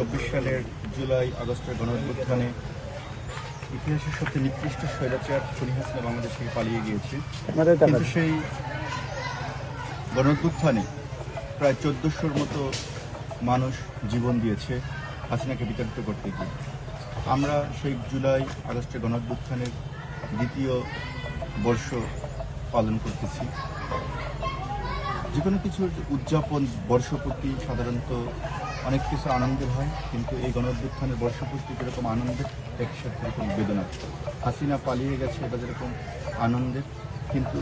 2024 সালের জুলাই আগস্টের গণঅভ্যুত্থানে ইতিহাসের সবচেয়ে নিকৃষ্ট স্বৈরাচার খুনি হাসিনা বাংলাদেশ থেকে পালিয়ে গিয়েছে। কিন্তু সেই গণঅভ্যুত্থানে প্রায় 1400-র মতো মানুষ জীবন দিয়েছে হাসিনাকে বিতাড়িত করতে গিয়ে। আমরা সেই জুলাই আগস্টের গণঅভ্যুত্থানের দ্বিতীয় বর্ষ পালন করতেছি। যে কোনো কিছুর উদযাপন বর্ষপূর্তি সাধারণত অনেক কিছু আনন্দের হয়, কিন্তু এই গণঅভ্যুত্থানের বর্ষপূর্তি যেরকম আনন্দের একই সাথে এরকম বেদনা। হাসিনা পালিয়ে গেছে এটা যেরকম আনন্দের, কিন্তু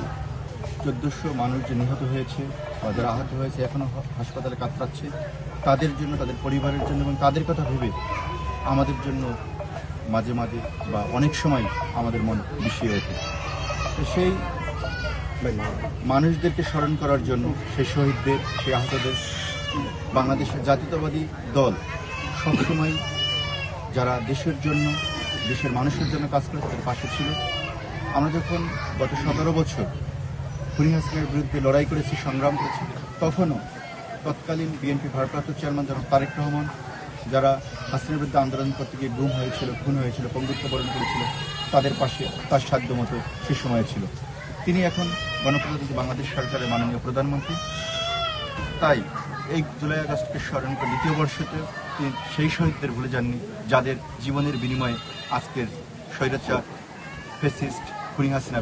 1400 মানুষ যে নিহত হয়েছে বা যারা আহত হয়েছে এখনও হাসপাতালে কাতরাচ্ছে, তাদের জন্য, তাদের পরিবারের জন্য এবং তাদের কথা ভেবে আমাদের জন্য মাঝে মাঝে বা অনেক সময় আমাদের মন বিষিয়ে ওঠে। তো সেই মানুষদেরকে স্মরণ করার জন্য, সেই শহীদদের, সেই আহতদের বাংলাদেশের জাতীয়তাবাদী দল সবসময় যারা দেশের জন্য, দেশের মানুষের জন্য কাজ করে তাদের পাশে ছিল। আমরা যখন গত 17 বছর খুনি হাসিনার বিরুদ্ধে লড়াই করেছি, সংগ্রাম করেছি, তখনও তৎকালীন বিএনপি ভারপ্রাপ্ত চেয়ারম্যান জনাব তারেক রহমান, যারা হাসিনার বিরুদ্ধে আন্দোলন করতে গিয়ে গুম হয়েছিল, খুন হয়েছিল, পঙ্গুত্ব বরণ করেছিল, তাদের পাশে তার সাধ্য মতো সে সময় ছিল। তিনি এখন গণপ্রজাতন্ত্রী বাংলাদেশ সরকারের মাননীয় প্রধানমন্ত্রী। তাই এই জুলাই আগস্টকে স্মরণ করে দ্বিতীয় বর্ষতে তিনি সেই শহীদদের ভুলে যাননি, যাদের জীবনের বিনিময়ে আজকের স্বৈরাচার ফ্যাসিস্ট খুনি হাসিনা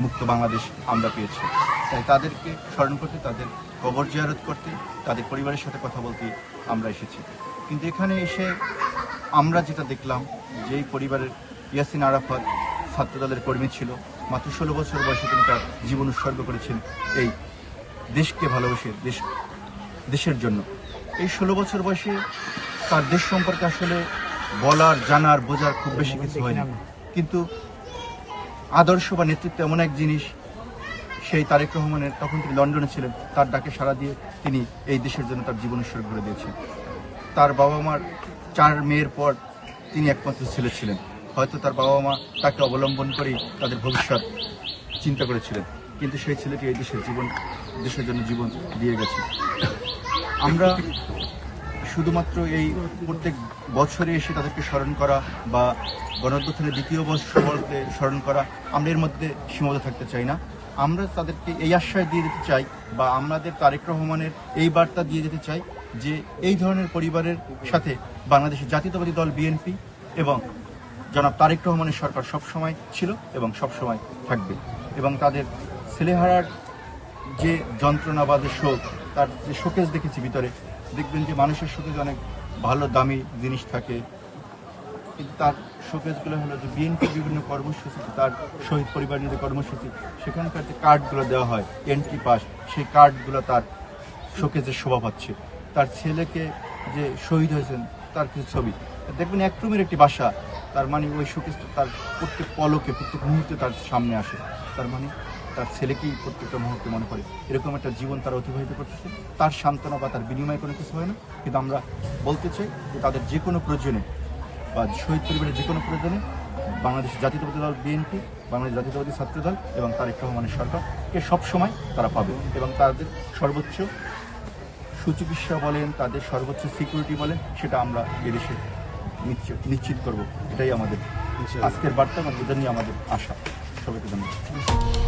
মুক্ত বাংলাদেশ আমরা পেয়েছি। তাই তাদেরকে স্মরণ করতে, তাদের কবর জিয়ারত করতে, তাদের পরিবারের সাথে কথা বলতে আমরা এসেছি। কিন্তু এখানে এসে আমরা যেটা দেখলাম, যেই পরিবারের ইয়াসিন আরাফাত ছাত্রদলের কর্মী ছিল, মাত্র 16 বছর বয়সে তিনি তার জীবন উৎসর্গ করেছেন এই দেশকে ভালোবেসে, দেশের জন্য। এই 16 বছর বয়সে তার দেশ সম্পর্কে আসলে বলার, জানার, বোঝার খুব বেশি কিছু হয়নি, কিন্তু আদর্শ বা নেতৃত্ব এমন এক জিনিস, সেই তারেক রহমানের, তখন তিনি লন্ডনে ছিলেন, তার ডাকে সাড়া দিয়ে তিনি এই দেশের জন্য তার জীবন উৎসর্গ করে দিয়েছেন। তার বাবা মার 4 মেয়ের পর তিনি একমাত্র ছেলে ছিলেন। হয়তো তার বাবা মা তাকে অবলম্বন করেই তাদের ভবিষ্যৎ চিন্তা করেছিলেন, কিন্তু সেই ছেলেটি এই দেশের জন্য জীবন দিয়ে গেছে। আমরা শুধুমাত্র এই প্রত্যেক বছরে এসে তাদেরকে স্মরণ করা বা গণঅভ্যুত্থানের দ্বিতীয় বর্ষ বলতে স্মরণ করা, আমরা এর মধ্যে সীমাবদ্ধ থাকতে চাই না। আমরা তাদেরকে এই আশ্বাস দিয়ে দিতে চাই বা আমাদের তারেক রহমানের এই বার্তা দিয়ে দিতে চাই যে এই ধরনের পরিবারের সাথে বাংলাদেশের জাতীয়তাবাদী দল বিএনপি এবং জনাব তারেক রহমানের সরকার সবসময় ছিল এবং সবসময় থাকবে। এবং তাদের ছেলেহারার যে যন্ত্রণা বা যে শোক, তার যে শোকেজ দেখেছি ভিতরে, দেখবেন যে মানুষের শোকেজ অনেক ভালো দামি জিনিস থাকে, কিন্তু তার শোকেজগুলো হলো যে বিএনপির বিভিন্ন কর্মসূচি, তার শহীদ পরিবার নিয়ে কর্মসূচি, সেখানকার যে কার্ডগুলো দেওয়া হয়, এন্ট্রি পাস, সেই কার্ডগুলো তার শোকেজের শোভা পাচ্ছে। তার ছেলেকে যে শহীদ হয়েছেন তার কিছু ছবি দেখবেন, এক রুমের একটি বাসা, তার মানে ওই শোকেজটা তার প্রত্যেক পলকে, প্রত্যেক মুহূর্তে তার সামনে আসে। তার মানে তার ছেলেকেই প্রত্যেকটা মুহূর্তে মনে পড়ে। এরকম একটা জীবন তারা অতিবাহিত করতেছে, তার সান্ত্বনা বা তার বিনিময়ে কোনো কিছু হয় না। কিন্তু আমরা বলতে চাই যে তাদের যে কোনো প্রয়োজনে বা শহীদ পরিবারের যে কোনো প্রয়োজনে বাংলাদেশ জাতীয়তাবাদী দল বিএনপি, বাংলাদেশ জাতীয়তাবাদী ছাত্রদল এবং তারেক রহমানের সরকারকে সবসময় তারা পাবে এবং তাদের সর্বোচ্চ সুচিকিৎসা বলেন, তাদের সর্বোচ্চ সিকিউরিটি বলেন, সেটা আমরা এদেশে নিশ্চিত করব। এটাই আমাদের আজকের বার্তা এবং এটা নিয়ে আমাদের আশা। সবাইকে ধন্যবাদ।